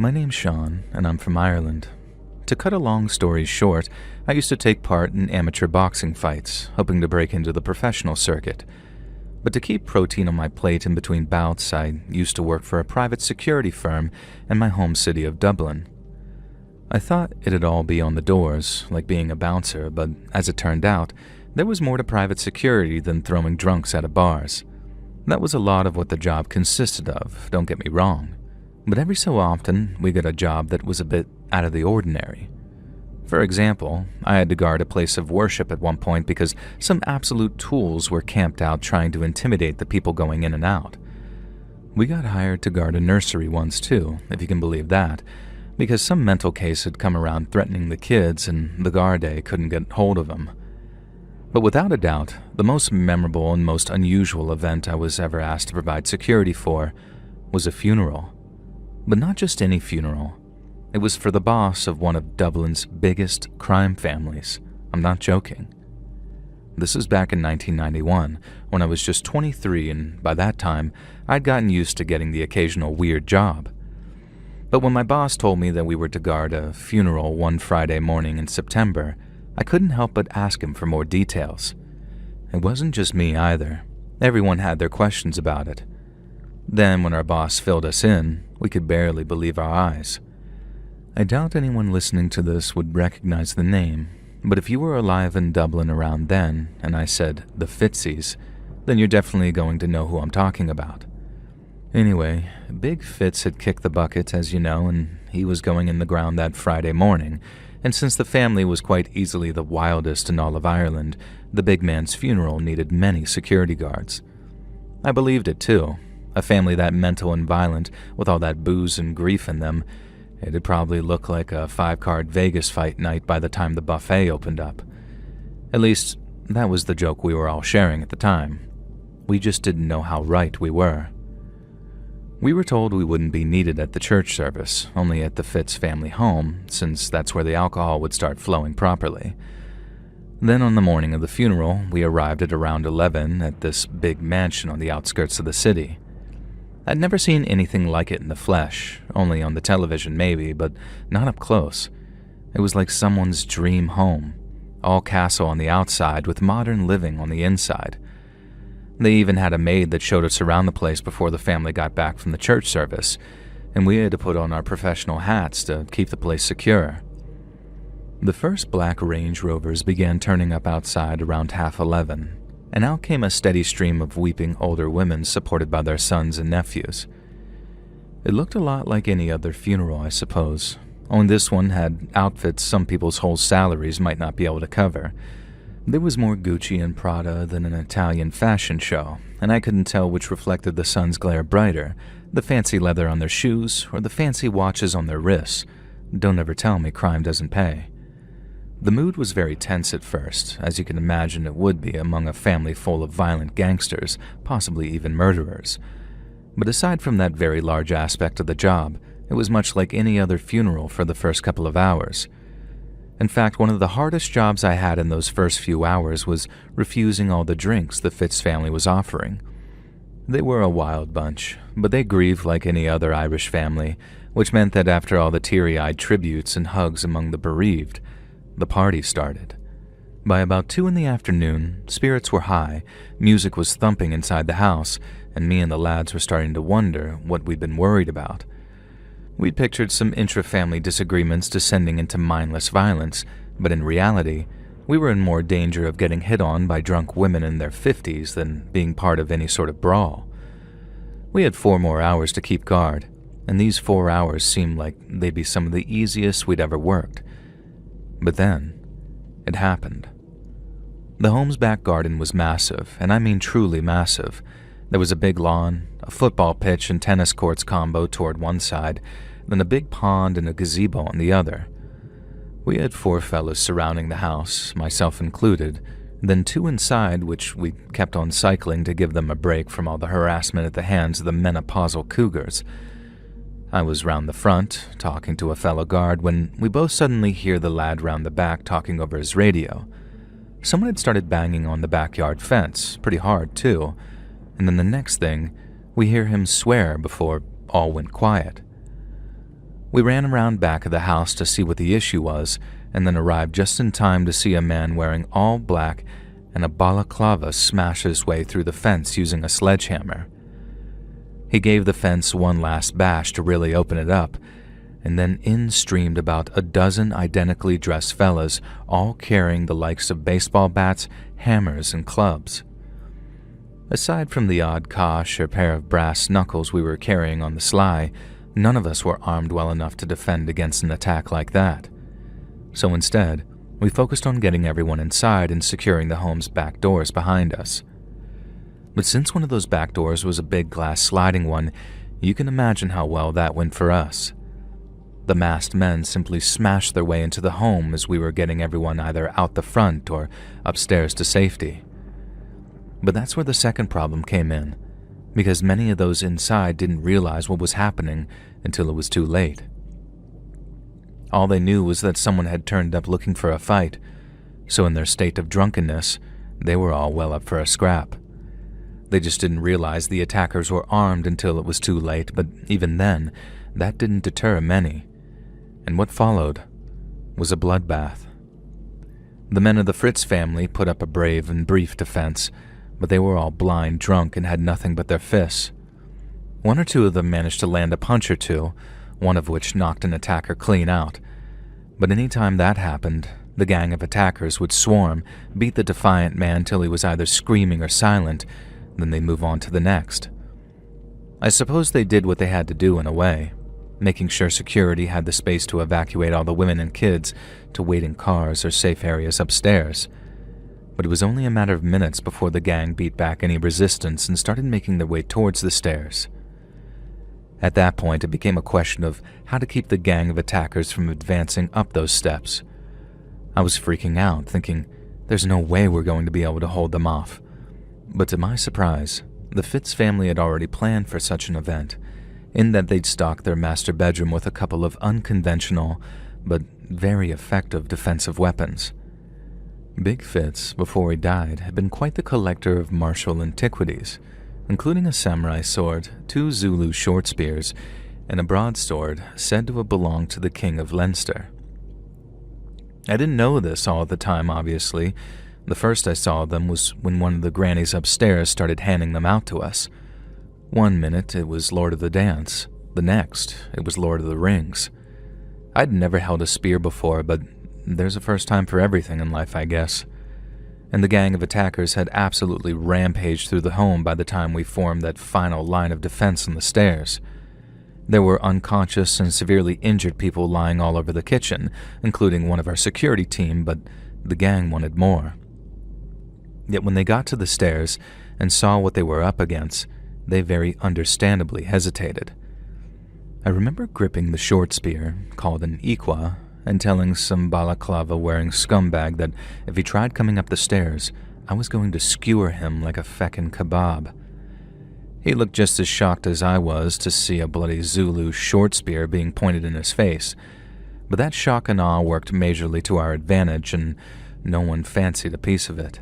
My name's Sean, and I'm from Ireland. To cut a long story short, I used to take part in amateur boxing fights, hoping to break into the professional circuit. But to keep protein on my plate in between bouts, I used to work for a private security firm in my home city of Dublin. I thought it'd all be on the doors, like being a bouncer, but as it turned out, there was more to private security than throwing drunks out of bars. That was a lot of what the job consisted of, don't get me wrong. But every so often, we got a job that was a bit out of the ordinary. For example, I had to guard a place of worship at one point because some absolute tools were camped out trying to intimidate the people going in and out. We got hired to guard a nursery once too, if you can believe that, because some mental case had come around threatening the kids and the guarde couldn't get hold of them. But without a doubt, the most memorable and most unusual event I was ever asked to provide security for was a funeral. But not just any funeral. It was for the boss of one of Dublin's biggest crime families. I'm not joking. This was back in 1991, when I was just 23, and by that time, I'd gotten used to getting the occasional weird job. But when my boss told me that we were to guard a funeral one Friday morning in September, I couldn't help but ask him for more details. It wasn't just me either. Everyone had their questions about it. Then, when our boss filled us in, we could barely believe our eyes. I doubt anyone listening to this would recognize the name, but if you were alive in Dublin around then, and I said the Fitzies, then you're definitely going to know who I'm talking about. Anyway, Big Fitz had kicked the bucket, as you know, and he was going in the ground that Friday morning, and since the family was quite easily the wildest in all of Ireland, the big man's funeral needed many security guards. I believed it too. A family that mental and violent, with all that booze and grief in them, it'd probably look like a 5-card Vegas fight night by the time the buffet opened up. At least, that was the joke we were all sharing at the time. We just didn't know how right we were. We were told we wouldn't be needed at the church service, only at the Fitz family home, since that's where the alcohol would start flowing properly. Then on the morning of the funeral, we arrived at around 11 at this big mansion on the outskirts of the city. I'd never seen anything like it in the flesh, only on the television maybe, but not up close. It was like someone's dream home, all castle on the outside with modern living on the inside. They even had a maid that showed us around the place before the family got back from the church service, and we had to put on our professional hats to keep the place secure. The first black Range Rovers began turning up outside around 11:30. And out came a steady stream of weeping older women supported by their sons and nephews. It looked a lot like any other funeral, I suppose, only this one had outfits some people's whole salaries might not be able to cover. There was more Gucci and Prada than an Italian fashion show, and I couldn't tell which reflected the sun's glare brighter, the fancy leather on their shoes or the fancy watches on their wrists. Don't ever tell me crime doesn't pay. The mood was very tense at first, as you can imagine it would be among a family full of violent gangsters, possibly even murderers. But aside from that very large aspect of the job, it was much like any other funeral for the first couple of hours. In fact, one of the hardest jobs I had in those first few hours was refusing all the drinks the Fitz family was offering. They were a wild bunch, but they grieved like any other Irish family, which meant that after all the teary-eyed tributes and hugs among the bereaved, the party started. By about 2 in the afternoon, spirits were high, music was thumping inside the house, and me and the lads were starting to wonder what we'd been worried about. We'd pictured some intra-family disagreements descending into mindless violence, but in reality, we were in more danger of getting hit on by drunk women in their 50s than being part of any sort of brawl. We had 4 more hours to keep guard, and these 4 hours seemed like they'd be some of the easiest we'd ever worked. But then, it happened. The home's back garden was massive, and I mean truly massive. There was a big lawn, a football pitch and tennis courts combo toward one side, then a big pond and a gazebo on the other. We had 4 fellas surrounding the house, myself included, then 2 inside, which we kept on cycling to give them a break from all the harassment at the hands of the menopausal cougars. I was round the front, talking to a fellow guard, when we both suddenly hear the lad round the back talking over his radio. Someone had started banging on the backyard fence, pretty hard too, and then the next thing, we hear him swear before all went quiet. We ran around back of the house to see what the issue was, and then arrived just in time to see a man wearing all black and a balaclava smash his way through the fence using a sledgehammer. He gave the fence one last bash to really open it up, and then in streamed about a dozen identically dressed fellas, all carrying the likes of baseball bats, hammers, and clubs. Aside from the odd kosh or pair of brass knuckles we were carrying on the sly, none of us were armed well enough to defend against an attack like that. So instead, we focused on getting everyone inside and securing the home's back doors behind us. But since one of those back doors was a big glass sliding one, you can imagine how well that went for us. The masked men simply smashed their way into the home as we were getting everyone either out the front or upstairs to safety. But that's where the second problem came in, because many of those inside didn't realize what was happening until it was too late. All they knew was that someone had turned up looking for a fight, so in their state of drunkenness, they were all well up for a scrap. They just didn't realize the attackers were armed until it was too late, but even then, that didn't deter many. And what followed was a bloodbath. The men of the Fritz family put up a brave and brief defense, but they were all blind drunk and had nothing but their fists. One or two of them managed to land a punch or two, one of which knocked an attacker clean out. But any time that happened, the gang of attackers would swarm, beat the defiant man till he was either screaming or silent, then they'd move on to the next. I suppose they did what they had to do in a way, making sure security had the space to evacuate all the women and kids to wait in cars or safe areas upstairs. But it was only a matter of minutes before the gang beat back any resistance and started making their way towards the stairs. At that point, it became a question of how to keep the gang of attackers from advancing up those steps. I was freaking out, thinking, there's no way we're going to be able to hold them off. But to my surprise, the Fitz family had already planned for such an event, in that they'd stocked their master bedroom with a couple of unconventional, but very effective defensive weapons. Big Fitz, before he died, had been quite the collector of martial antiquities, including a samurai sword, 2 Zulu short spears, and a broadsword said to have belonged to the King of Leinster. I didn't know this all at the time, obviously. The first I saw them was when one of the grannies upstairs started handing them out to us. One minute it was Lord of the Dance, the next it was Lord of the Rings. I'd never held a spear before, but there's a first time for everything in life, I guess. And the gang of attackers had absolutely rampaged through the home by the time we formed that final line of defense on the stairs. There were unconscious and severely injured people lying all over the kitchen, including one of our security team, but the gang wanted more. Yet when they got to the stairs and saw what they were up against, they very understandably hesitated. I remember gripping the short spear, called an iqua, and telling some balaclava-wearing scumbag that if he tried coming up the stairs, I was going to skewer him like a feckin' kebab. He looked just as shocked as I was to see a bloody Zulu short spear being pointed in his face, but that shock and awe worked majorly to our advantage, and no one fancied a piece of it.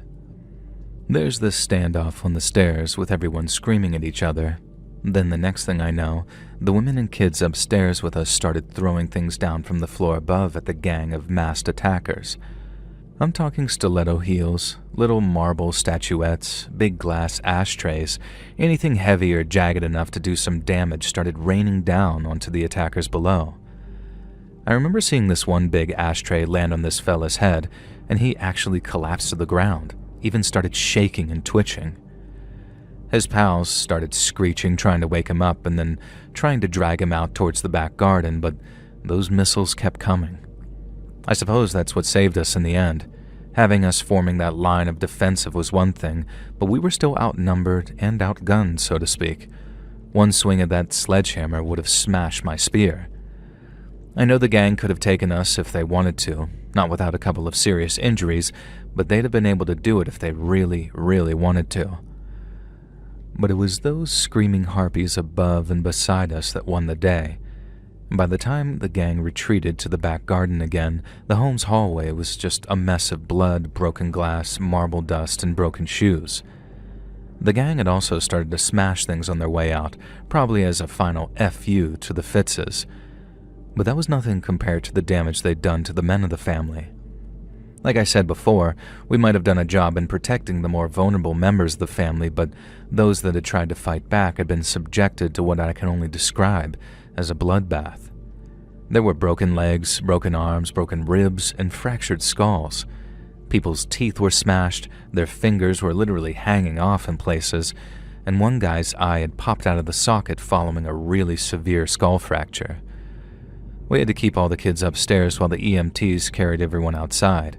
There's this standoff on the stairs with everyone screaming at each other. Then the next thing I know, the women and kids upstairs with us started throwing things down from the floor above at the gang of masked attackers. I'm talking stiletto heels, little marble statuettes, big glass ashtrays, anything heavy or jagged enough to do some damage started raining down onto the attackers below. I remember seeing this one big ashtray land on this fella's head, and he actually collapsed to the ground, even started shaking and twitching. His pals started screeching, trying to wake him up, and then trying to drag him out towards the back garden, but those missiles kept coming. I suppose that's what saved us in the end. Having us forming that line of defensive was one thing, but we were still outnumbered and outgunned, so to speak. One swing of that sledgehammer would have smashed my spear. I know the gang could have taken us if they wanted to, not without a couple of serious injuries, but they'd have been able to do it if they really, really wanted to. But it was those screaming harpies above and beside us that won the day. By the time the gang retreated to the back garden again, the home's hallway was just a mess of blood, broken glass, marble dust, and broken shoes. The gang had also started to smash things on their way out, probably as a final F you to the Fitzes. But that was nothing compared to the damage they'd done to the men of the family. Like I said before, we might have done a job in protecting the more vulnerable members of the family, but those that had tried to fight back had been subjected to what I can only describe as a bloodbath. There were broken legs, broken arms, broken ribs, and fractured skulls. People's teeth were smashed, their fingers were literally hanging off in places, and one guy's eye had popped out of the socket following a really severe skull fracture. We had to keep all the kids upstairs while the EMTs carried everyone outside.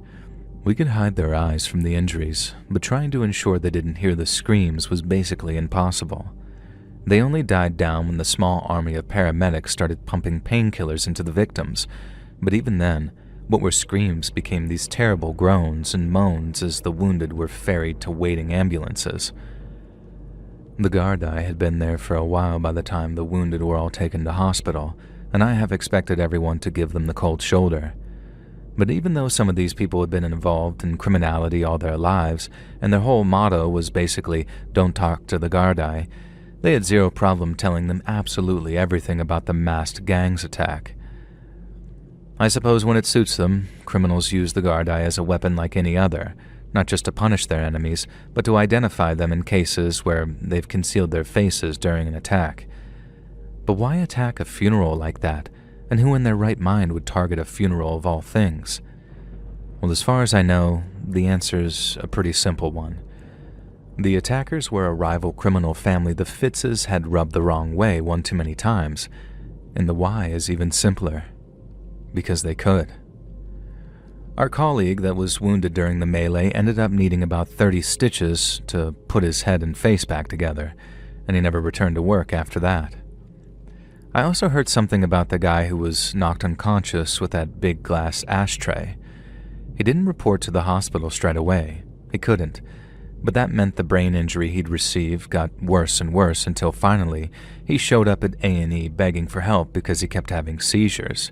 We could hide their eyes from the injuries, but trying to ensure they didn't hear the screams was basically impossible. They only died down when the small army of paramedics started pumping painkillers into the victims, but even then, what were screams became these terrible groans and moans as the wounded were ferried to waiting ambulances. The Gardaí had been there for a while by the time the wounded were all taken to hospital, and I have expected everyone to give them the cold shoulder. But even though some of these people had been involved in criminality all their lives, and their whole motto was basically, don't talk to the Gardaí, they had zero problem telling them absolutely everything about the masked gangs attack. I suppose when it suits them, criminals use the Gardaí as a weapon like any other, not just to punish their enemies, but to identify them in cases where they've concealed their faces during an attack. But why attack a funeral like that? And who in their right mind would target a funeral of all things? Well, as far as I know, the answer's a pretty simple one. The attackers were a rival criminal family the Fitzes had rubbed the wrong way one too many times, and the why is even simpler. Because they could. Our colleague that was wounded during the melee ended up needing about 30 stitches to put his head and face back together, and he never returned to work after that. I also heard something about the guy who was knocked unconscious with that big glass ashtray. He didn't report to the hospital straight away. He couldn't, but that meant the brain injury he'd received got worse and worse until finally he showed up at A&E begging for help because he kept having seizures.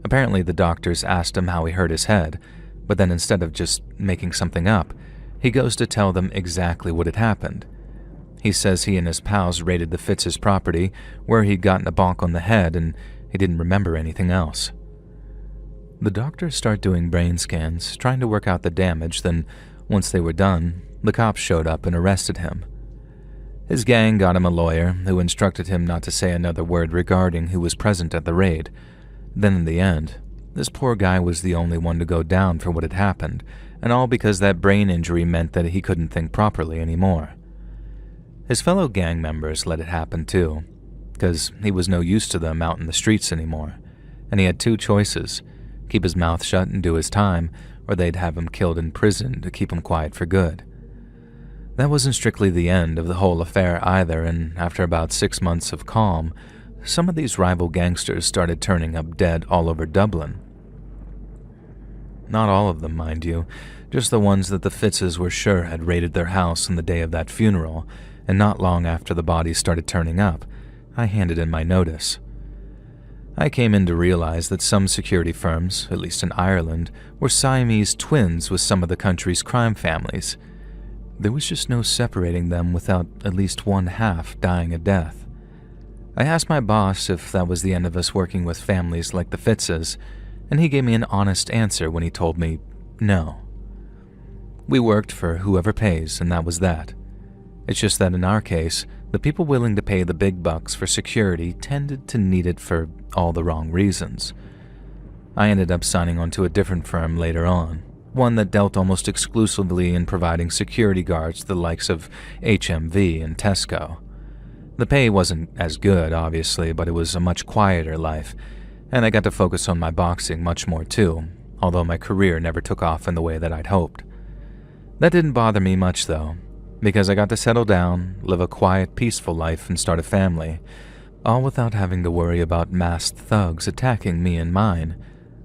Apparently the doctors asked him how he hurt his head, but then instead of just making something up, he goes to tell them exactly what had happened. He says he and his pals raided the Fitz's property, where he'd gotten a bonk on the head and he didn't remember anything else. The doctors start doing brain scans, trying to work out the damage, then once they were done, the cops showed up and arrested him. His gang got him a lawyer who instructed him not to say another word regarding who was present at the raid. Then in the end, this poor guy was the only one to go down for what had happened, and all because that brain injury meant that he couldn't think properly anymore. His fellow gang members let it happen too, because he was no use to them out in the streets anymore, and he had two choices: keep his mouth shut and do his time, or they'd have him killed in prison to keep him quiet for good. That wasn't strictly the end of the whole affair either, and after about 6 months of calm, some of these rival gangsters started turning up dead all over Dublin. Not all of them, mind you, just the ones that the Fitzes were sure had raided their house on the day of that funeral, and not long after the bodies started turning up, I handed in my notice. I came in to realize that some security firms, at least in Ireland, were Siamese twins with some of the country's crime families. There was just no separating them without at least one half dying a death. I asked my boss if that was the end of us working with families like the Fitzes, and he gave me an honest answer when he told me, no. We worked for whoever pays, and that was that. It's just that in our case, the people willing to pay the big bucks for security tended to need it for all the wrong reasons. I ended up signing on to a different firm later on, one that dealt almost exclusively in providing security guards to the likes of HMV and Tesco. The pay wasn't as good, obviously, but it was a much quieter life, and I got to focus on my boxing much more too, although my career never took off in the way that I'd hoped. That didn't bother me much though, because I got to settle down, live a quiet, peaceful life, and start a family, all without having to worry about masked thugs attacking me and mine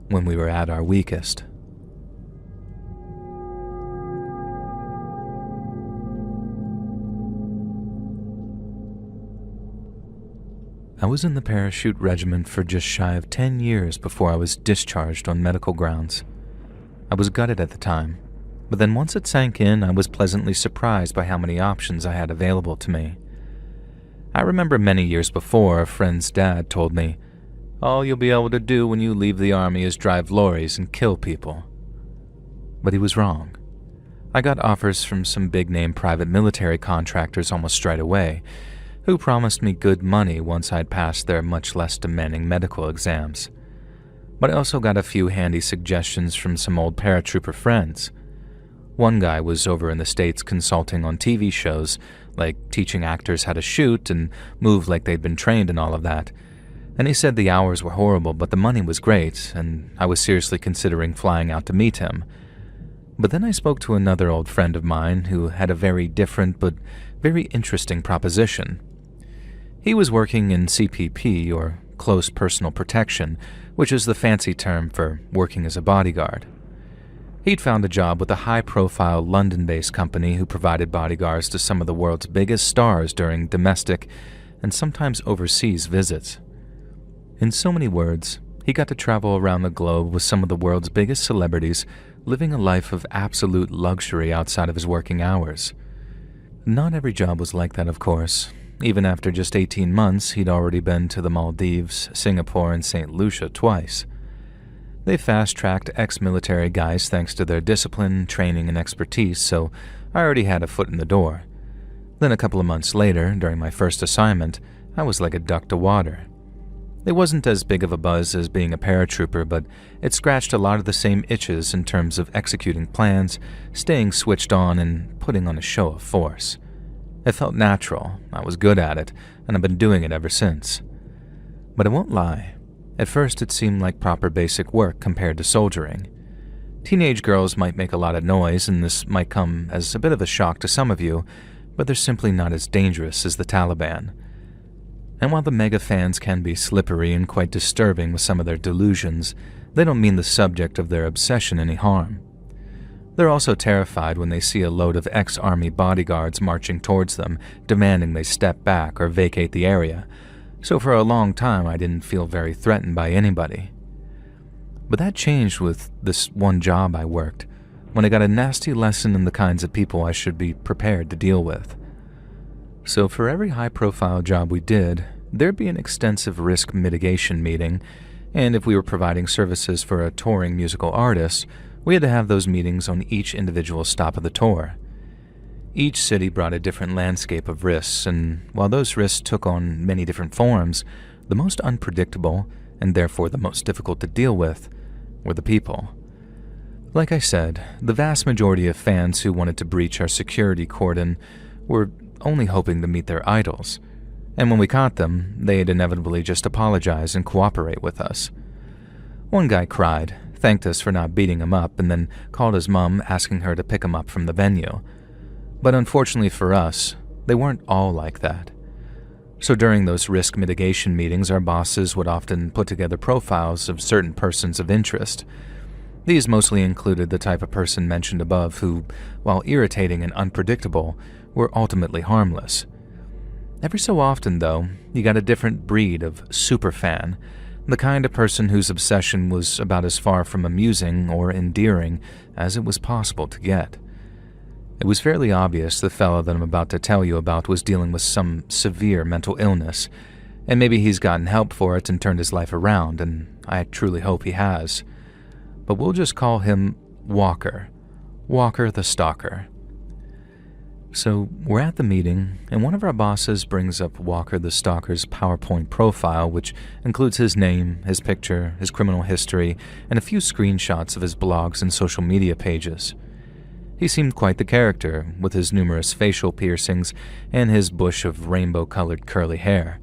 when we were at our weakest. I was in the parachute regiment for just shy of 10 years before I was discharged on medical grounds. I was gutted at the time, but then once it sank in, I was pleasantly surprised by how many options I had available to me. I remember many years before, a friend's dad told me, All you'll be able to do when you leave the army is drive lorries and kill people." But he was wrong. I got offers from some big-name private military contractors almost straight away, who promised me good money once I'd passed their much less demanding medical exams. But I also got a few handy suggestions from some old paratrooper friends. One guy was over in the States consulting on TV shows, like teaching actors how to shoot and move like they'd been trained and all of that. And he said the hours were horrible, but the money was great, and I was seriously considering flying out to meet him. But then I spoke to another old friend of mine who had a very different but very interesting proposition. He was working in CPP, or Close Personal Protection, which is the fancy term for working as a bodyguard. He'd found a job with a high-profile London-based company who provided bodyguards to some of the world's biggest stars during domestic and sometimes overseas visits. In so many words, he got to travel around the globe with some of the world's biggest celebrities, living a life of absolute luxury outside of his working hours. Not every job was like that, of course. Even after just 18 months, he'd already been to the Maldives, Singapore, and St. Lucia twice. They fast-tracked ex-military guys thanks to their discipline, training, and expertise, so I already had a foot in the door. Then a couple of months later, during my first assignment, I was like a duck to water. It wasn't as big of a buzz as being a paratrooper, but it scratched a lot of the same itches in terms of executing plans, staying switched on, and putting on a show of force. It felt natural, I was good at it, and I've been doing it ever since. But I won't lie, at first it seemed like proper basic work compared to soldiering. Teenage girls might make a lot of noise, and this might come as a bit of a shock to some of you, but they're simply not as dangerous as the Taliban. And while the mega fans can be slippery and quite disturbing with some of their delusions, they don't mean the subject of their obsession any harm. They're also terrified when they see a load of ex-army bodyguards marching towards them, demanding they step back or vacate the area, so for a long time I didn't feel very threatened by anybody. But that changed with this one job I worked, when I got a nasty lesson in the kinds of people I should be prepared to deal with. So for every high-profile job we did, there'd be an extensive risk mitigation meeting, and if we were providing services for a touring musical artist, we had to have those meetings on each individual stop of the tour. Each city brought a different landscape of risks, and while those risks took on many different forms, the most unpredictable, and therefore the most difficult to deal with, were the people. Like I said, the vast majority of fans who wanted to breach our security cordon were only hoping to meet their idols, and when we caught them, they'd inevitably just apologize and cooperate with us. One guy cried, thanked us for not beating him up, and then called his mom asking her to pick him up from the venue. But unfortunately for us, they weren't all like that. So during those risk mitigation meetings, our bosses would often put together profiles of certain persons of interest. These mostly included the type of person mentioned above who, while irritating and unpredictable, were ultimately harmless. Every so often, though, you got a different breed of superfan, the kind of person whose obsession was about as far from amusing or endearing as it was possible to get. It was fairly obvious the fellow that I'm about to tell you about was dealing with some severe mental illness, and maybe he's gotten help for it and turned his life around, and I truly hope he has. But we'll just call him Walker. Walker the Stalker. So we're at the meeting, and one of our bosses brings up Walker the Stalker's PowerPoint profile, which includes his name, his picture, his criminal history, and a few screenshots of his blogs and social media pages. He seemed quite the character, with his numerous facial piercings and his bush of rainbow-colored curly hair.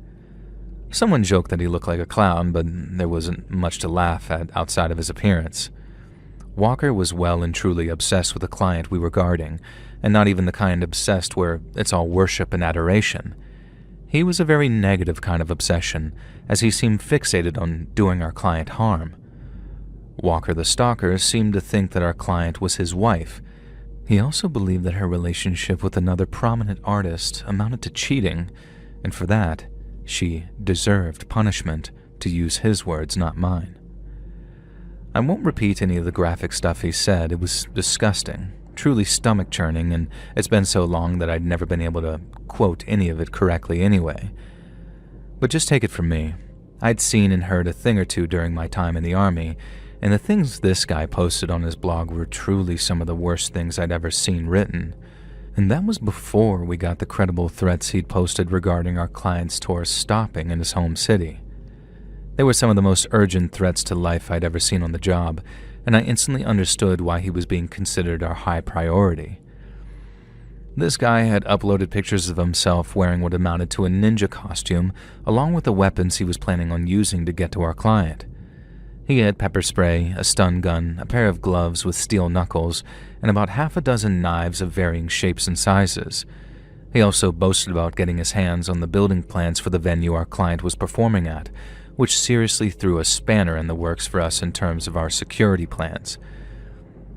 Someone joked that he looked like a clown, but there wasn't much to laugh at outside of his appearance. Walker was well and truly obsessed with the client we were guarding, and not even the kind obsessed where it's all worship and adoration. He was a very negative kind of obsession, as he seemed fixated on doing our client harm. Walker the Stalker seemed to think that our client was his wife. He also believed that her relationship with another prominent artist amounted to cheating, and for that, she deserved punishment, to use his words, not mine. I won't repeat any of the graphic stuff he said. It was disgusting, truly stomach-churning, and it's been so long that I'd never been able to quote any of it correctly anyway. But just take it from me, I'd seen and heard a thing or two during my time in the army, and the things this guy posted on his blog were truly some of the worst things I'd ever seen written. And that was before we got the credible threats he'd posted regarding our client's tour stopping in his home city. They were some of the most urgent threats to life I'd ever seen on the job, and I instantly understood why he was being considered our high priority. This guy had uploaded pictures of himself wearing what amounted to a ninja costume, along with the weapons he was planning on using to get to our client. He had pepper spray, a stun gun, a pair of gloves with steel knuckles, and about half a dozen knives of varying shapes and sizes. He also boasted about getting his hands on the building plans for the venue our client was performing at, which seriously threw a spanner in the works for us in terms of our security plans.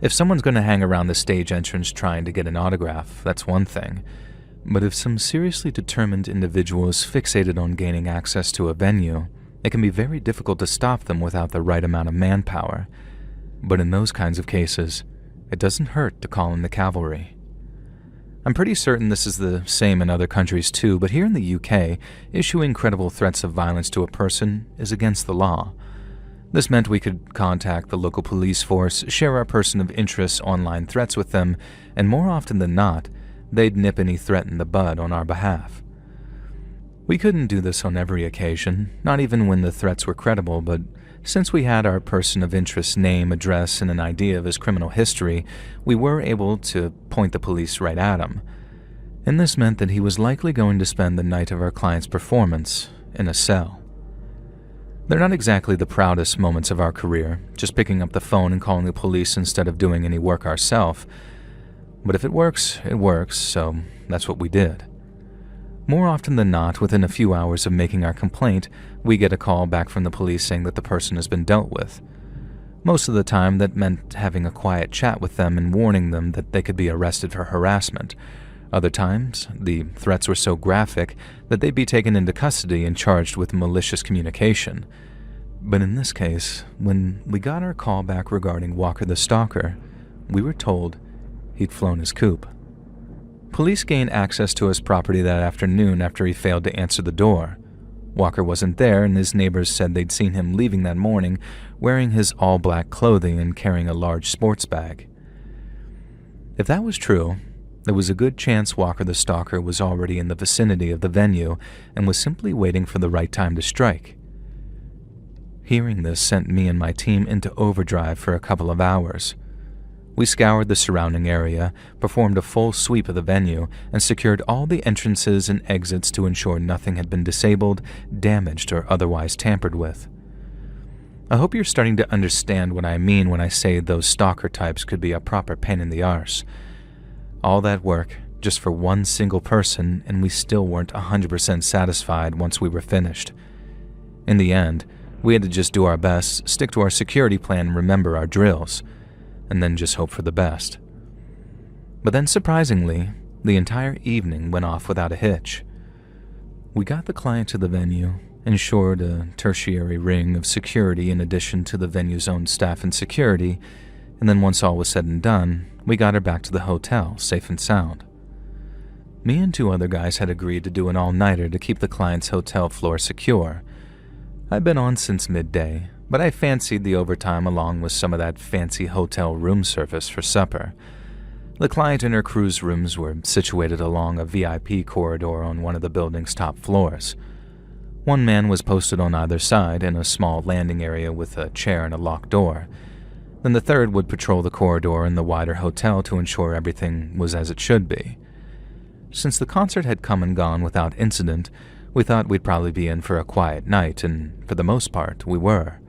If someone's going to hang around the stage entrance trying to get an autograph, that's one thing. But if some seriously determined individual is fixated on gaining access to a venue, it can be very difficult to stop them without the right amount of manpower. But in those kinds of cases, it doesn't hurt to call in the cavalry. I'm pretty certain this is the same in other countries too, but here in the UK, issuing credible threats of violence to a person is against the law. This meant we could contact the local police force, share our person of interest's online threats with them, and more often than not, they'd nip any threat in the bud on our behalf. We couldn't do this on every occasion, not even when the threats were credible, but since we had our person of interest's name, address, and an idea of his criminal history, we were able to point the police right at him. And this meant that he was likely going to spend the night of our client's performance in a cell. They're not exactly the proudest moments of our career, just picking up the phone and calling the police instead of doing any work ourselves. But if it works, so that's what we did. More often than not, within a few hours of making our complaint, we get a call back from the police saying that the person has been dealt with. Most of the time, that meant having a quiet chat with them and warning them that they could be arrested for harassment. Other times, the threats were so graphic that they'd be taken into custody and charged with malicious communication. But in this case, when we got our call back regarding Walker the Stalker, we were told he'd flown his coop. Police gained access to his property that afternoon after he failed to answer the door. Walker wasn't there, and his neighbors said they'd seen him leaving that morning wearing his all-black clothing and carrying a large sports bag. If that was true, there was a good chance Walker the Stalker was already in the vicinity of the venue and was simply waiting for the right time to strike. Hearing this sent me and my team into overdrive for a couple of hours. We scoured the surrounding area, performed a full sweep of the venue, and secured all the entrances and exits to ensure nothing had been disabled, damaged, or otherwise tampered with. I hope you're starting to understand what I mean when I say those stalker types could be a proper pain in the arse. All that work, just for one single person, and we still weren't 100% satisfied once we were finished. In the end, we had to just do our best, stick to our security plan, and remember our drills, and then just hope for the best. But then surprisingly, the entire evening went off without a hitch. We got the client to the venue, ensured a tertiary ring of security in addition to the venue's own staff and security, and then once all was said and done, we got her back to the hotel, safe and sound. Me and two other guys had agreed to do an all-nighter to keep the client's hotel floor secure. I'd been on since midday, but I fancied the overtime along with some of that fancy hotel room service for supper. The client and her crew's rooms were situated along a VIP corridor on one of the building's top floors. One man was posted on either side in a small landing area with a chair and a locked door. Then the third would patrol the corridor in the wider hotel to ensure everything was as it should be. Since the concert had come and gone without incident, we thought we'd probably be in for a quiet night, and for the most part, we were.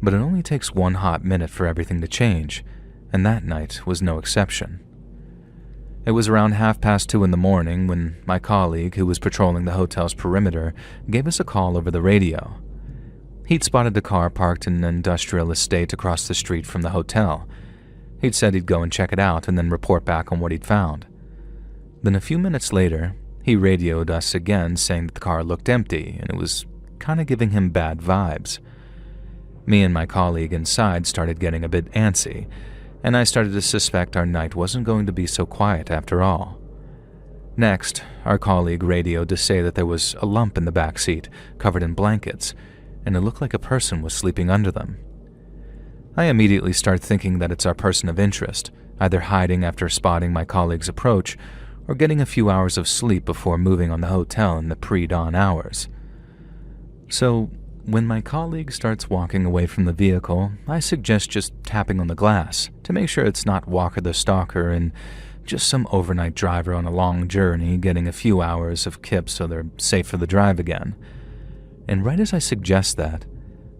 But it only takes one hot minute for everything to change, and that night was no exception. It was around 2:30 in the morning when my colleague, who was patrolling the hotel's perimeter, gave us a call over the radio. He'd spotted the car parked in an industrial estate across the street from the hotel. He'd said he'd go and check it out and then report back on what he'd found. Then a few minutes later, he radioed us again saying that the car looked empty and it was kind of giving him bad vibes. Me and my colleague inside started getting a bit antsy, and I started to suspect our night wasn't going to be so quiet after all. Next, our colleague radioed to say that there was a lump in the back seat, covered in blankets, and it looked like a person was sleeping under them. I immediately start thinking that it's our person of interest, either hiding after spotting my colleague's approach or getting a few hours of sleep before moving on the hotel in the pre-dawn hours. So, when my colleague starts walking away from the vehicle, I suggest just tapping on the glass to make sure it's not Walker the Stalker and just some overnight driver on a long journey getting a few hours of kip so they're safe for the drive again. And right as I suggest that,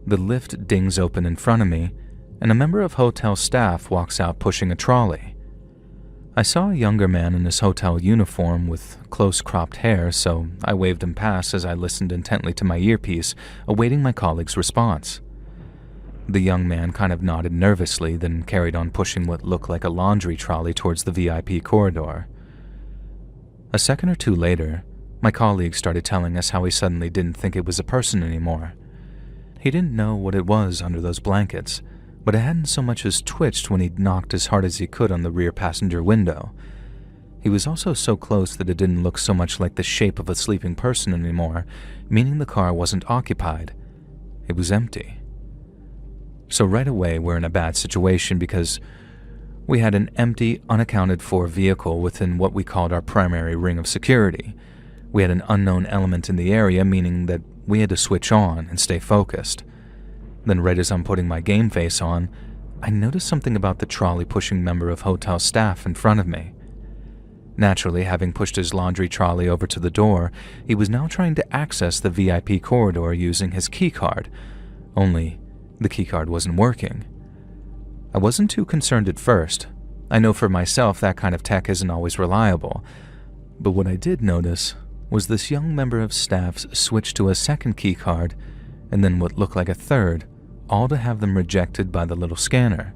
the lift dings open in front of me, and a member of hotel staff walks out pushing a trolley. I saw a younger man in his hotel uniform with close-cropped hair, so I waved him past as I listened intently to my earpiece, awaiting my colleague's response. The young man kind of nodded nervously, then carried on pushing what looked like a laundry trolley towards the VIP corridor. A second or two later, my colleague started telling us how he suddenly didn't think it was a person anymore. He didn't know what it was under those blankets, but it hadn't so much as twitched when he'd knocked as hard as he could on the rear passenger window. He was also so close that it didn't look so much like the shape of a sleeping person anymore, meaning the car wasn't occupied. It was empty. So right away we're in a bad situation because we had an empty, unaccounted-for vehicle within what we called our primary ring of security. We had an unknown element in the area, meaning that we had to switch on and stay focused. Then right as I'm putting my game face on, I noticed something about the trolley-pushing member of hotel staff in front of me. Naturally, having pushed his laundry trolley over to the door, he was now trying to access the VIP corridor using his keycard, only the keycard wasn't working. I wasn't too concerned at first. I know for myself that kind of tech isn't always reliable, but what I did notice was this young member of staff's switch to a second keycard and then what looked like a third, all to have them rejected by the little scanner.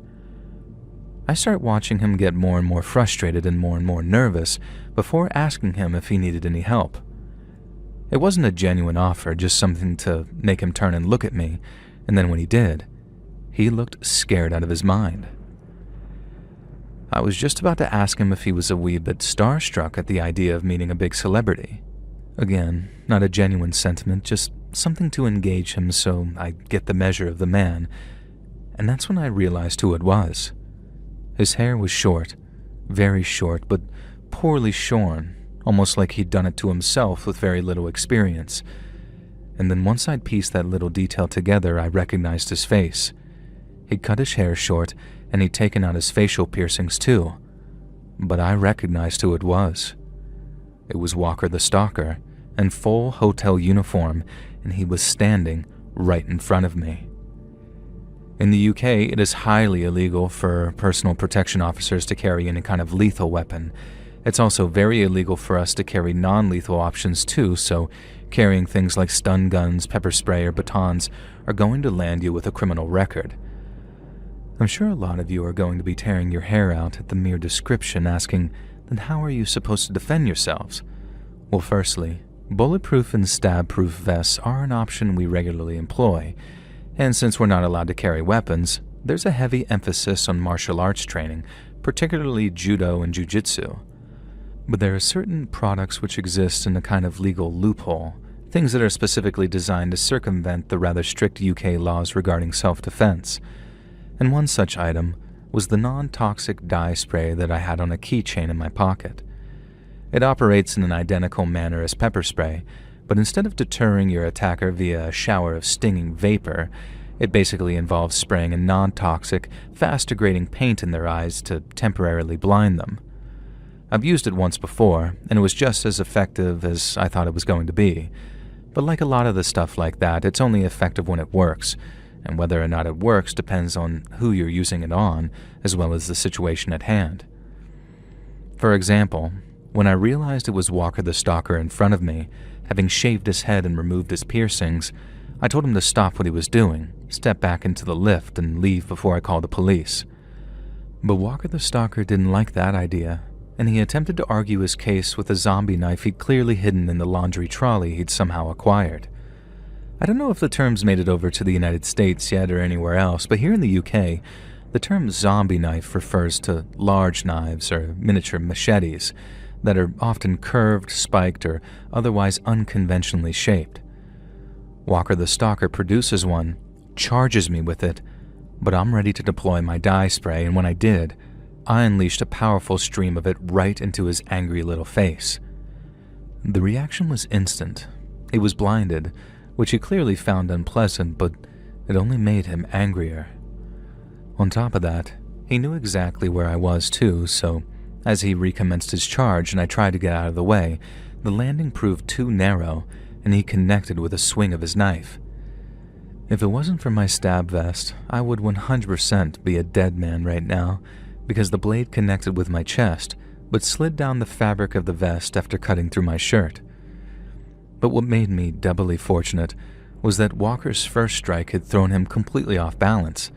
I start watching him get more and more frustrated and more nervous before asking him if he needed any help. It wasn't a genuine offer, just something to make him turn and look at me, and then when he did, he looked scared out of his mind. I was just about to ask him if he was a wee bit starstruck at the idea of meeting a big celebrity. Again, not a genuine sentiment, just something to engage him so I'd get the measure of the man, and that's when I realized who it was. His hair was short, very short, but poorly shorn, almost like he'd done it to himself with very little experience. And then once I'd pieced that little detail together, I recognized his face. He'd cut his hair short, and he'd taken out his facial piercings too. But I recognized who it was. It was Walker the Stalker, in full hotel uniform, and he was standing right in front of me. In the UK, it is highly illegal for personal protection officers to carry any kind of lethal weapon. It's also very illegal for us to carry non-lethal options too, so carrying things like stun guns, pepper spray, or batons are going to land you with a criminal record. I'm sure a lot of you are going to be tearing your hair out at the mere description, asking, then how are you supposed to defend yourselves? Well, firstly, bulletproof and stab-proof vests are an option we regularly employ, and since we're not allowed to carry weapons, there's a heavy emphasis on martial arts training, particularly judo and jiu-jitsu. But there are certain products which exist in a kind of legal loophole, things that are specifically designed to circumvent the rather strict UK laws regarding self-defense. And one such item was the non-toxic dye spray that I had on a keychain in my pocket. It operates in an identical manner as pepper spray, but instead of deterring your attacker via a shower of stinging vapor, it basically involves spraying a non-toxic, fast-degrading paint in their eyes to temporarily blind them. I've used it once before, and it was just as effective as I thought it was going to be. But like a lot of the stuff like that, it's only effective when it works, and whether or not it works depends on who you're using it on, as well as the situation at hand. For example, when I realized it was Walker the Stalker in front of me, having shaved his head and removed his piercings, I told him to stop what he was doing, step back into the lift, and leave before I called the police. But Walker the Stalker didn't like that idea, and he attempted to argue his case with a zombie knife he'd clearly hidden in the laundry trolley he'd somehow acquired. I don't know if the term's made it over to the United States yet or anywhere else, but here in the UK, the term zombie knife refers to large knives or miniature machetes that are often curved, spiked, or otherwise unconventionally shaped. Walker the Stalker produces one, charges me with it, but I'm ready to deploy my dye spray, and when I did, I unleashed a powerful stream of it right into his angry little face. The reaction was instant. He was blinded, which he clearly found unpleasant, but it only made him angrier. On top of that, he knew exactly where I was too, so as he recommenced his charge and I tried to get out of the way, the landing proved too narrow and he connected with a swing of his knife. If it wasn't for my stab vest, I would 100% be a dead man right now, because the blade connected with my chest, but slid down the fabric of the vest after cutting through my shirt. But what made me doubly fortunate was that Walker's first strike had thrown him completely off balance.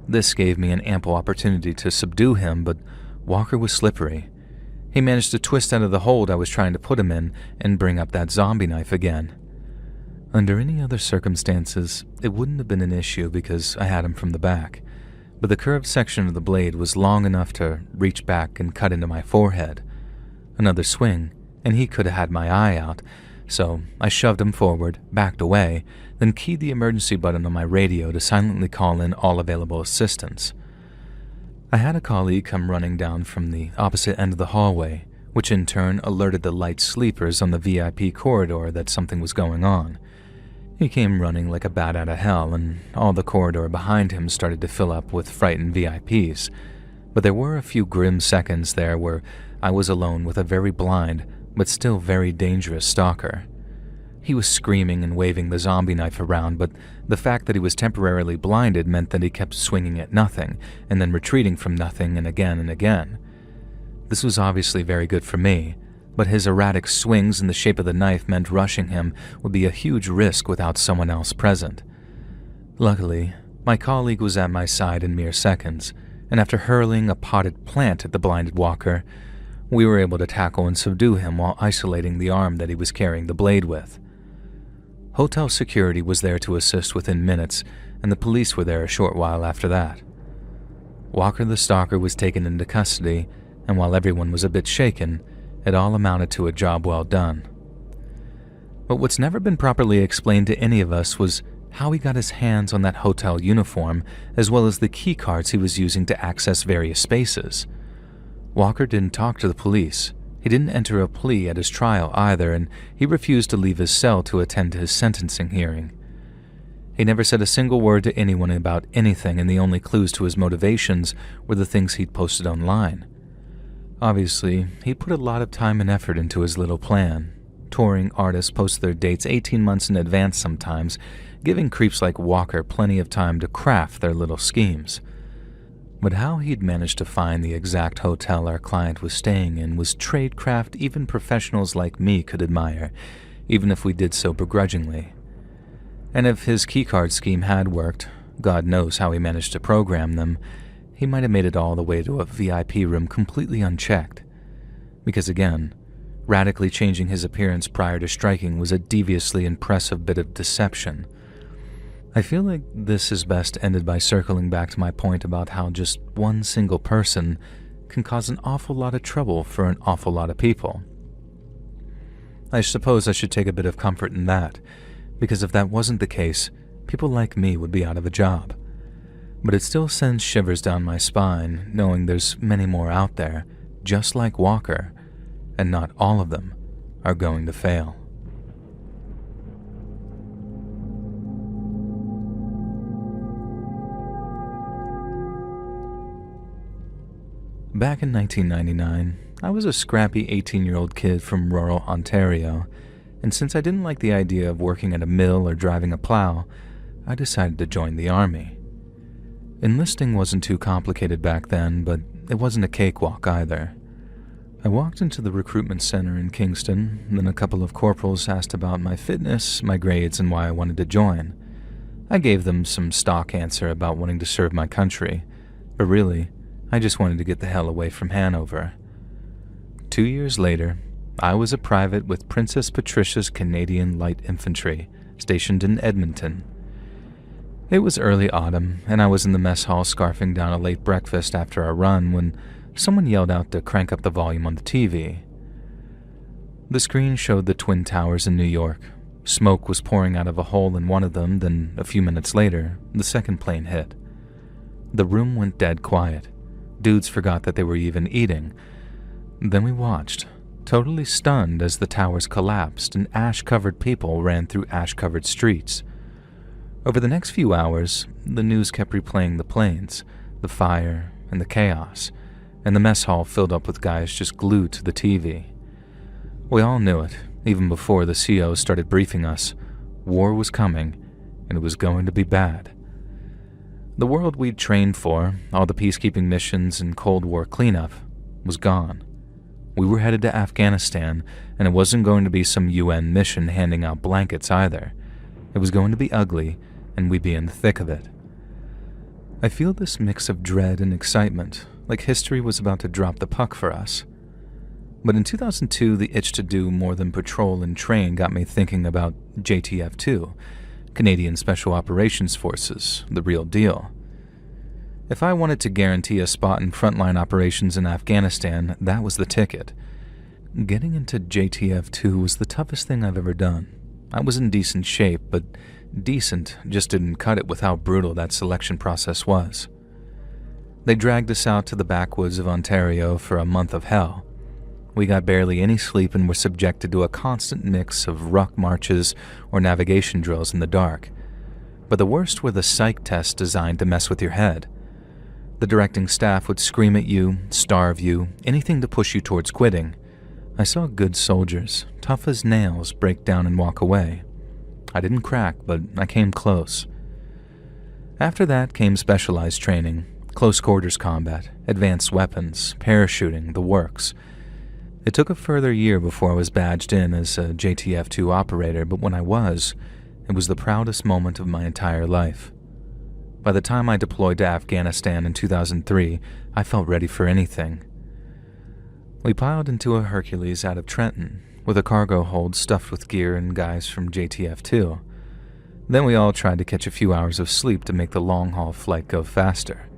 This gave me an ample opportunity to subdue him, but Walker was slippery. He managed to twist out of the hold I was trying to put him in and bring up that zombie knife again. Under any other circumstances, it wouldn't have been an issue because I had him from the back, but the curved section of the blade was long enough to reach back and cut into my forehead. Another swing, and he could have had my eye out, so I shoved him forward, backed away, then keyed the emergency button on my radio to silently call in all available assistance. I had a colleague come running down from the opposite end of the hallway, which in turn alerted the light sleepers on the VIP corridor that something was going on. He came running like a bat out of hell, and all the corridor behind him started to fill up with frightened VIPs. But there were a few grim seconds there where I was alone with a very blind, but still very dangerous stalker. He was screaming and waving the zombie knife around, but the fact that he was temporarily blinded meant that he kept swinging at nothing, and then retreating from nothing and again and again. This was obviously very good for me, but his erratic swings in the shape of the knife meant rushing him would be a huge risk without someone else present. Luckily, my colleague was at my side in mere seconds, and after hurling a potted plant at the blinded Walker, we were able to tackle and subdue him while isolating the arm that he was carrying the blade with. Hotel security was there to assist within minutes, and the police were there a short while after that. Walker the Stalker was taken into custody, and while everyone was a bit shaken, it all amounted to a job well done. But what's never been properly explained to any of us was how he got his hands on that hotel uniform, as well as the key cards he was using to access various spaces. Walker didn't talk to the police. He didn't enter a plea at his trial either, and he refused to leave his cell to attend his sentencing hearing. He never said a single word to anyone about anything, and the only clues to his motivations were the things he'd posted online. Obviously, he put a lot of time and effort into his little plan. Touring artists post their dates 18 months in advance sometimes, giving creeps like Walker plenty of time to craft their little schemes. But how he'd managed to find the exact hotel our client was staying in was tradecraft even professionals like me could admire, even if we did so begrudgingly. And if his keycard scheme had worked, God knows how he managed to program them, he might have made it all the way to a VIP room completely unchecked. Because again, radically changing his appearance prior to striking was a deviously impressive bit of deception. I feel like this is best ended by circling back to my point about how just one single person can cause an awful lot of trouble for an awful lot of people. I suppose I should take a bit of comfort in that, because if that wasn't the case, people like me would be out of a job. But it still sends shivers down my spine, knowing there's many more out there, just like Walker, and not all of them are going to fail. Back in 1999, I was a scrappy 18-year-old kid from rural Ontario, and since I didn't like the idea of working at a mill or driving a plow, I decided to join the army. Enlisting wasn't too complicated back then, but it wasn't a cakewalk either. I walked into the recruitment center in Kingston, then a couple of corporals asked about my fitness, my grades, and why I wanted to join. I gave them some stock answer about wanting to serve my country, but really, I just wanted to get the hell away from Hanover. 2 years later, I was a private with Princess Patricia's Canadian Light Infantry, stationed in Edmonton. It was early autumn, and I was in the mess hall scarfing down a late breakfast after our run when someone yelled out to crank up the volume on the TV. The screen showed the Twin Towers in New York. Smoke was pouring out of a hole in one of them, then a few minutes later, the second plane hit. The room went dead quiet. Dudes forgot that they were even eating. Then we watched, totally stunned as the towers collapsed and ash-covered people ran through ash-covered streets. Over the next few hours, the news kept replaying the planes, the fire, and the chaos, and the mess hall filled up with guys just glued to the TV. We all knew it, even before the COs started briefing us. War was coming, and it was going to be bad. The world we'd trained for, all the peacekeeping missions and Cold War cleanup, was gone. We were headed to Afghanistan, and it wasn't going to be some UN mission handing out blankets either. It was going to be ugly, and we'd be in the thick of it. I feel this mix of dread and excitement, like history was about to drop the puck for us. But in 2002, the itch to do more than patrol and train got me thinking about JTF-2, Canadian Special Operations Forces, the real deal. If I wanted to guarantee a spot in frontline operations in Afghanistan, that was the ticket. Getting into JTF-2 was the toughest thing I've ever done. I was in decent shape, but decent just didn't cut it with how brutal that selection process was. They dragged us out to the backwoods of Ontario for a month of hell. We got barely any sleep and were subjected to a constant mix of ruck marches or navigation drills in the dark. But the worst were the psych tests designed to mess with your head. The directing staff would scream at you, starve you, anything to push you towards quitting. I saw good soldiers, tough as nails, break down and walk away. I didn't crack, but I came close. After that came specialized training, close quarters combat, advanced weapons, parachuting, the works. It took a further year before I was badged in as a JTF-2 operator, but when I was, it was the proudest moment of my entire life. By the time I deployed to Afghanistan in 2003, I felt ready for anything. We piled into a Hercules out of Trenton, with a cargo hold stuffed with gear and guys from JTF-2. Then we all tried to catch a few hours of sleep to make the long-haul flight go faster.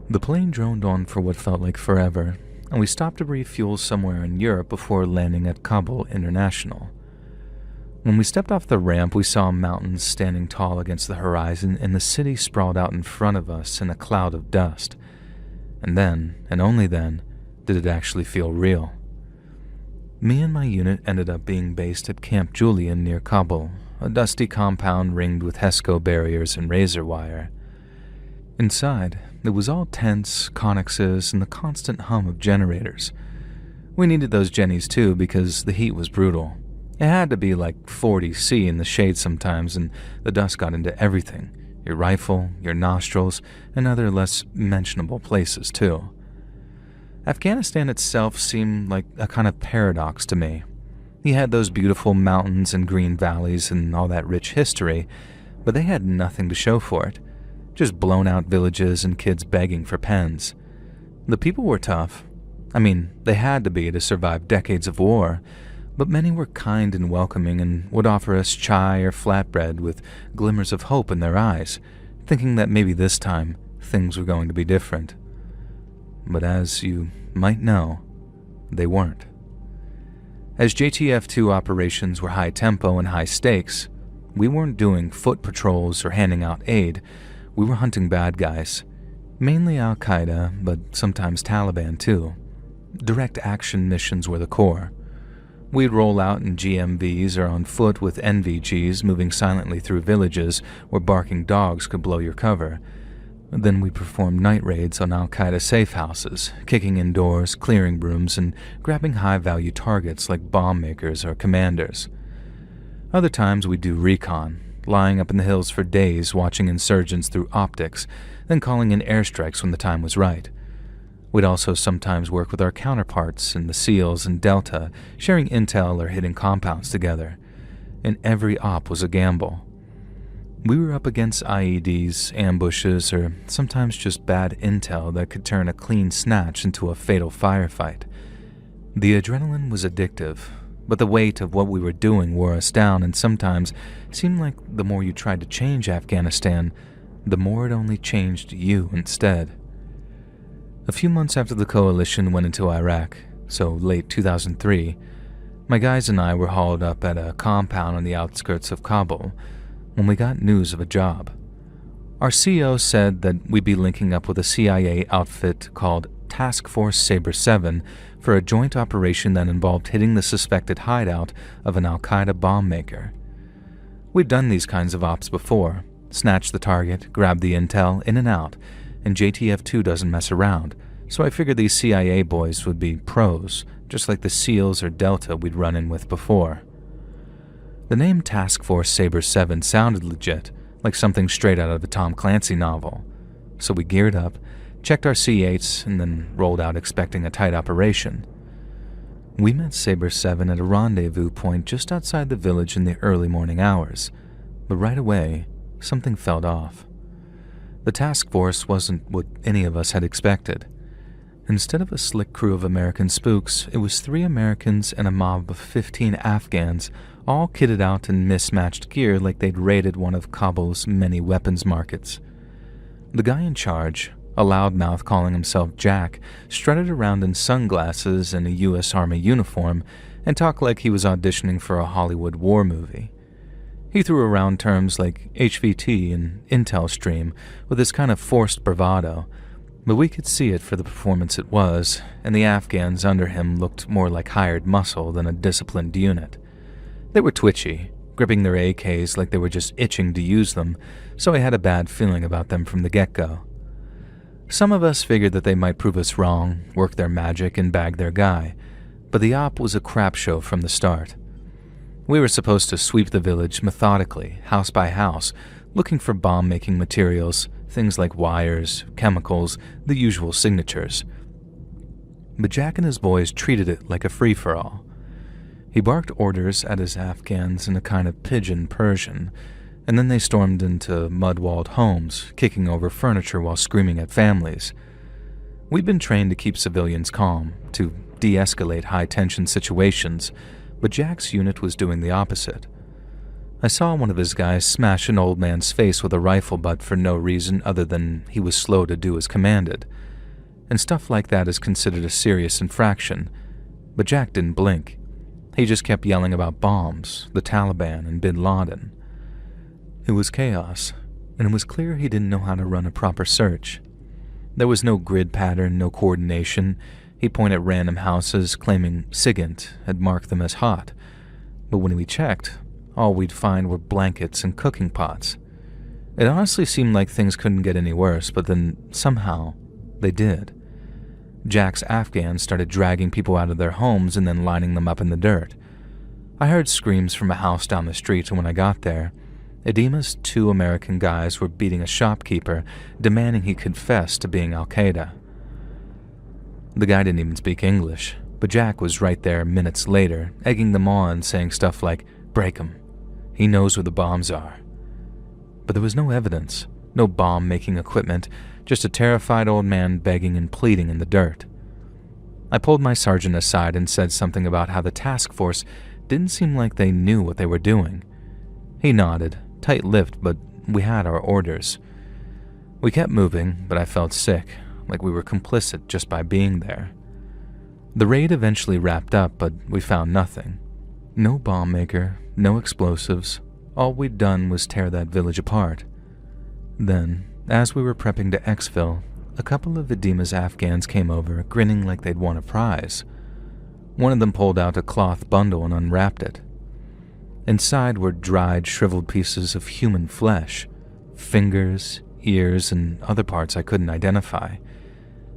The plane droned on for what felt like forever, and we stopped to refuel somewhere in Europe before landing at Kabul International. When we stepped off the ramp, we saw mountains standing tall against the horizon and the city sprawled out in front of us in a cloud of dust. And then, and only then, did it actually feel real. Me and my unit ended up being based at Camp Julian near Kabul, a dusty compound ringed with HESCO barriers and razor wire. Inside, it was all tents, connexes, and the constant hum of generators. We needed those jennies too because the heat was brutal. It had to be like 40°C in the shade sometimes, and the dust got into everything. Your rifle, your nostrils, and other less mentionable places too. Afghanistan itself seemed like a kind of paradox to me. You had those beautiful mountains and green valleys and all that rich history, but they had nothing to show for it. Just blown-out villages and kids begging for pens. The people were tough. I mean, they had to be to survive decades of war, but many were kind and welcoming and would offer us chai or flatbread with glimmers of hope in their eyes, thinking that maybe this time things were going to be different. But as you might know, they weren't. As JTF-2 operations were high tempo and high stakes, we weren't doing foot patrols or handing out aid. We were hunting bad guys, mainly Al-Qaeda, but sometimes Taliban too. Direct action missions were the core. We'd roll out in GMVs or on foot with NVGs moving silently through villages where barking dogs could blow your cover. Then we performed night raids on Al-Qaeda safe houses, kicking in doors, clearing rooms, and grabbing high-value targets like bomb makers or commanders. Other times we'd do recon, lying up in the hills for days watching insurgents through optics, then calling in airstrikes when the time was right. We'd also sometimes work with our counterparts in the SEALs and Delta, sharing intel or hitting compounds together. And every op was a gamble. We were up against IEDs, ambushes, or sometimes just bad intel that could turn a clean snatch into a fatal firefight. The adrenaline was addictive, but the weight of what we were doing wore us down and sometimes seemed like the more you tried to change Afghanistan, the more it only changed you instead. A few months after the coalition went into Iraq, so late 2003, My guys and I were hauled up at a compound on the outskirts of Kabul when we got news of a job. Our CO said that we'd be linking up with a CIA outfit called Task Force Sabre 7 for a joint operation that involved hitting the suspected hideout of an Al-Qaeda bomb maker. We'd done these kinds of ops before, snatched the target, grabbed the intel, in and out, and JTF-2 doesn't mess around, so I figured these CIA boys would be pros, just like the SEALs or Delta we'd run in with before. The name Task Force Sabre 7 sounded legit, like something straight out of a Tom Clancy novel, so we geared up, checked our C8s, and then rolled out expecting a tight operation. We met Sabre 7 at a rendezvous point just outside the village in the early morning hours, but right away, something felt off. The task force wasn't what any of us had expected. Instead of a slick crew of American spooks, it was 3 Americans and a mob of 15 Afghans, all kitted out in mismatched gear like they'd raided one of Kabul's many weapons markets. The guy in charge, a loudmouth calling himself Jack, strutted around in sunglasses and a U.S. Army uniform and talked like he was auditioning for a Hollywood war movie. He threw around terms like HVT and Intel Stream with this kind of forced bravado, but we could see it for the performance it was, and the Afghans under him looked more like hired muscle than a disciplined unit. They were twitchy, gripping their AKs like they were just itching to use them, so I had a bad feeling about them from the get-go. Some of us figured that they might prove us wrong, work their magic, and bag their guy, but the op was a crap show from the start. We were supposed to sweep the village methodically, house by house, looking for bomb-making materials, things like wires, chemicals, the usual signatures. But Jack and his boys treated it like a free-for-all. He barked orders at his Afghans in a kind of pidgin Persian, and then they stormed into mud-walled homes, kicking over furniture while screaming at families. We'd been trained to keep civilians calm, to de-escalate high-tension situations, but Jack's unit was doing the opposite. I saw one of his guys smash an old man's face with a rifle butt for no reason other than he was slow to do as commanded. And stuff like that is considered a serious infraction, but Jack didn't blink. He just kept yelling about bombs, the Taliban, and bin Laden. It was chaos, and it was clear he didn't know how to run a proper search. There was no grid pattern, no coordination. He'd point at random houses, claiming SIGINT had marked them as hot. But when we checked, all we'd find were blankets and cooking pots. It honestly seemed like things couldn't get any worse, but then, somehow, they did. Jack's Afghans started dragging people out of their homes and then lining them up in the dirt. I heard screams from a house down the street, and when I got there, Edema's 2 American guys were beating a shopkeeper, demanding he confess to being Al-Qaeda. The guy didn't even speak English, but Jack was right there minutes later, egging them on, saying stuff like, "Break him. He knows where the bombs are." But there was no evidence, no bomb-making equipment, just a terrified old man begging and pleading in the dirt. I pulled my sergeant aside and said something about how the task force didn't seem like they knew what they were doing. He nodded, tight-lipped, but we had our orders. We kept moving, but I felt sick, like we were complicit just by being there. The raid eventually wrapped up, but we found nothing. No bomb maker, no explosives. All we'd done was tear that village apart. Then, as we were prepping to exfil, a couple of Edema's Afghans came over, grinning like they'd won a prize. One of them pulled out a cloth bundle and unwrapped it. Inside were dried, shriveled pieces of human flesh, fingers, ears, and other parts I couldn't identify.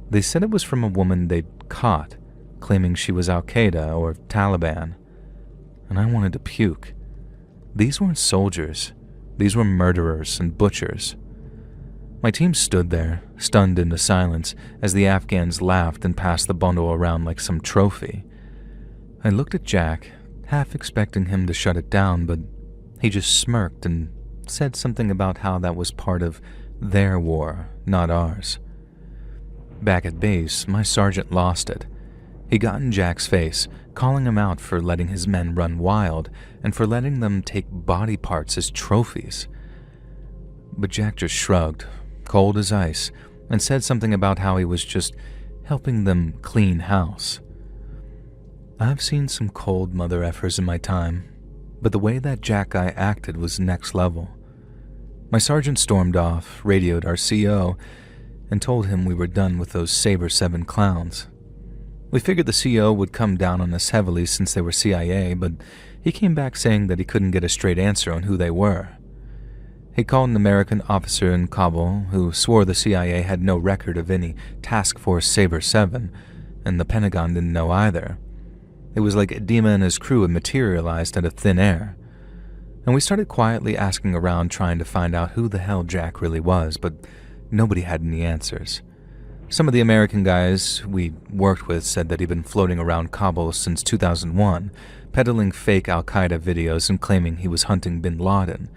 They said it was from a woman they'd caught, claiming she was Al-Qaeda or Taliban. And I wanted to puke. These weren't soldiers. These were murderers and butchers. My team stood there, stunned into silence, as the Afghans laughed and passed the bundle around like some trophy. I looked at Jack, half expecting him to shut it down, but he just smirked and said something about how that was part of their war, not ours. Back at base, my sergeant lost it. He got in Jack's face, calling him out for letting his men run wild and for letting them take body parts as trophies. But Jack just shrugged, cold as ice, and said something about how he was just helping them clean house. I've seen some cold mother effers in my time, but the way that Jack guy acted was next level. My sergeant stormed off, radioed our CO, and told him we were done with those Saber 7 clowns. We figured the CO would come down on us heavily since they were CIA, but he came back saying that he couldn't get a straight answer on who they were. He called an American officer in Kabul who swore the CIA had no record of any Task Force Saber 7, and the Pentagon didn't know either. It was like Edema and his crew had materialized out of thin air. And we started quietly asking around trying to find out who the hell Jack really was, but nobody had any answers. Some of the American guys we worked with said that he'd been floating around Kabul since 2001, peddling fake Al-Qaeda videos and claiming he was hunting bin Laden.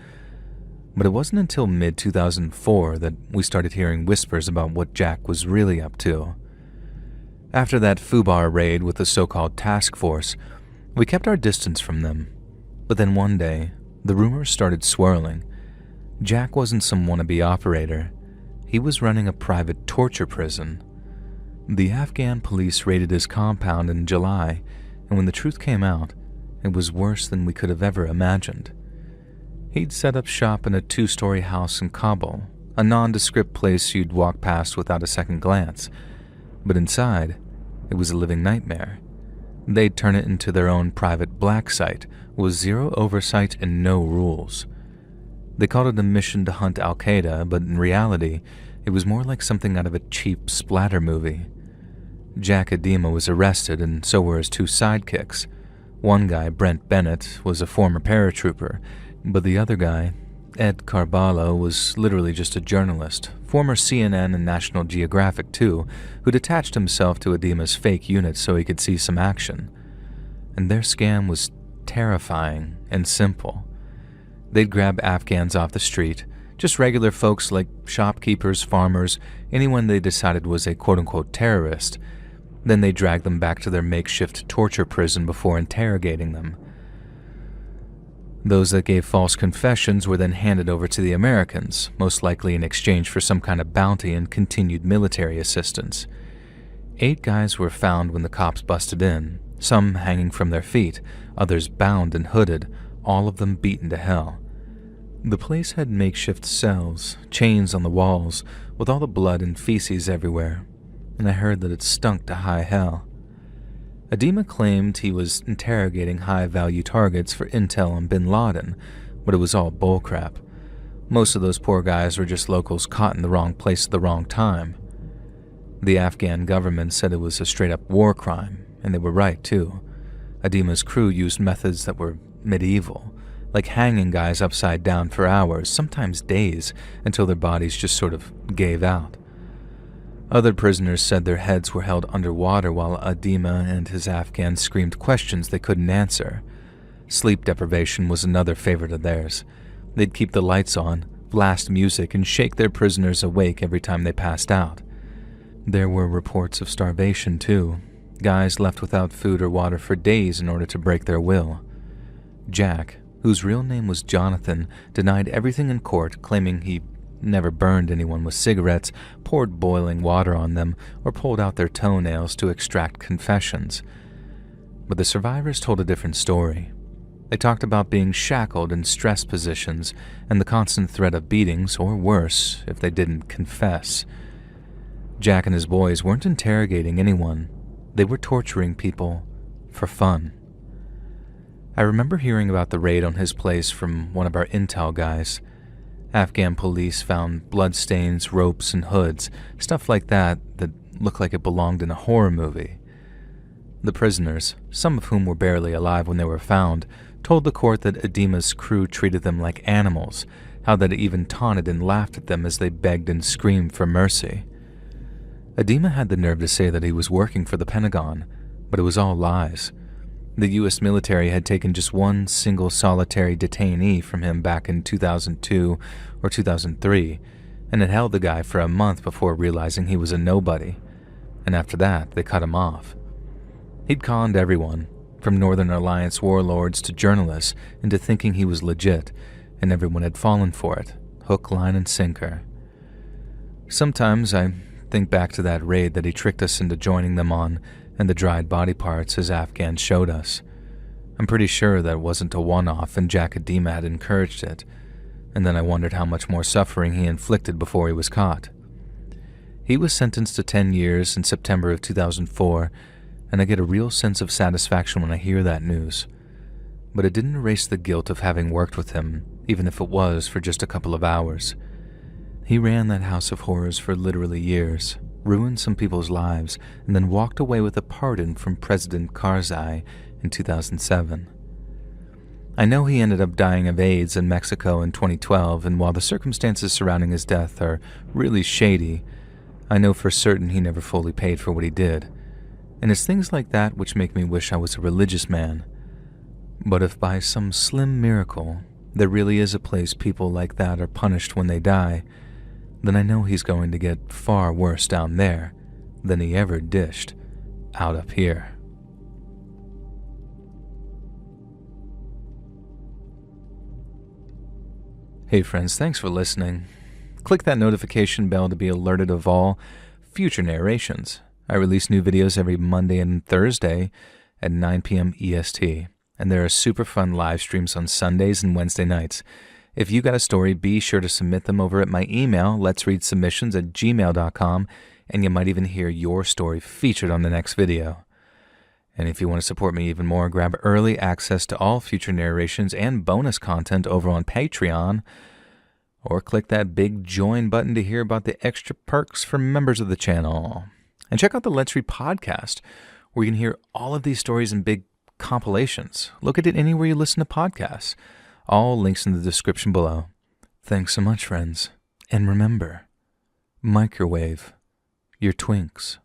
But it wasn't until mid-2004 that we started hearing whispers about what Jack was really up to. After that FUBAR raid with the so-called task force, we kept our distance from them. But then one day, the rumors started swirling. Jack wasn't some wannabe operator. He was running a private torture prison. The Afghan police raided his compound in July, and when the truth came out, it was worse than we could have ever imagined. He'd set up shop in a 2-story house in Kabul, a nondescript place you'd walk past without a second glance. But inside, it was a living nightmare. They'd turn it into their own private black site, with zero oversight and no rules. They called it a mission to hunt Al-Qaeda, but in reality, it was more like something out of a cheap splatter movie. Jack Edema was arrested, and so were his 2 sidekicks. One guy, Brent Bennett, was a former paratrooper, but the other guy, Ed Carballo, was literally just a journalist, former CNN and National Geographic too, who'd attached himself to Edema's fake unit so he could see some action. And their scam was terrifying and simple. They'd grab Afghans off the street, just regular folks like shopkeepers, farmers, anyone they decided was a quote-unquote terrorist. Then they'd drag them back to their makeshift torture prison before interrogating them. Those that gave false confessions were then handed over to the Americans, most likely in exchange for some kind of bounty and continued military assistance. 8 guys were found when the cops busted in, some hanging from their feet, others bound and hooded, all of them beaten to hell. The place had makeshift cells, chains on the walls, with all the blood and feces everywhere, and I heard that it stunk to high hell. Edema claimed he was interrogating high-value targets for intel on bin Laden, but it was all bullcrap. Most of those poor guys were just locals caught in the wrong place at the wrong time. The Afghan government said it was a straight-up war crime, and they were right, too. Edema's crew used methods that were medieval, like hanging guys upside down for hours, sometimes days, until their bodies just sort of gave out. Other prisoners said their heads were held underwater while Edema and his Afghans screamed questions they couldn't answer. Sleep deprivation was another favorite of theirs. They'd keep the lights on, blast music, and shake their prisoners awake every time they passed out. There were reports of starvation, too. Guys left without food or water for days in order to break their will. Jack, whose real name was Jonathan, denied everything in court, claiming he never burned anyone with cigarettes, poured boiling water on them, or pulled out their toenails to extract confessions. But the survivors told a different story. They talked about being shackled in stress positions and the constant threat of beatings, or worse, if they didn't confess. Jack and his boys weren't interrogating anyone. They were torturing people for fun. I remember hearing about the raid on his place from one of our intel guys. Afghan police found bloodstains, ropes, and hoods, stuff like that looked like it belonged in a horror movie. The prisoners, some of whom were barely alive when they were found, told the court that Edema's crew treated them like animals, how they even taunted and laughed at them as they begged and screamed for mercy. Edema had the nerve to say that he was working for the Pentagon, but it was all lies. The U.S. military had taken just one single solitary detainee from him back in 2002 or 2003, and had held the guy for a month before realizing he was a nobody, and after that they cut him off. He'd conned everyone, from Northern Alliance warlords to journalists, into thinking he was legit, and everyone had fallen for it, hook, line, and sinker. Sometimes I think back to that raid that he tricked us into joining them on, and the dried body parts his Afghan showed us. I'm pretty sure that wasn't a one-off and Jack Adema had encouraged it, and then I wondered how much more suffering he inflicted before he was caught. He was sentenced to 10 years in September of 2004, and I get a real sense of satisfaction when I hear that news. But it didn't erase the guilt of having worked with him, even if it was for just a couple of hours. He ran that house of horrors for literally years, ruined some people's lives, and then walked away with a pardon from President Karzai in 2007. I know he ended up dying of AIDS in Mexico in 2012, and while the circumstances surrounding his death are really shady, I know for certain he never fully paid for what he did. And it's things like that which make me wish I was a religious man. But if by some slim miracle there really is a place people like that are punished when they die, then I know he's going to get far worse down there than he ever dished out up here. Hey friends, thanks for listening. Click that notification bell to be alerted of all future narrations. I release new videos every Monday and Thursday at 9 p.m. EST, and there are super fun live streams on Sundays and Wednesday nights. If you got a story, be sure to submit them over at my email, letsreadsubmissions@gmail.com, and you might even hear your story featured on the next video. And if you want to support me even more, grab early access to all future narrations and bonus content over on Patreon, or click that big join button to hear about the extra perks for members of the channel. And check out the Let's Read podcast, where you can hear all of these stories in big compilations. Look at it anywhere you listen to podcasts. All links in the description below. Thanks so much, friends. And remember, microwave your twinks.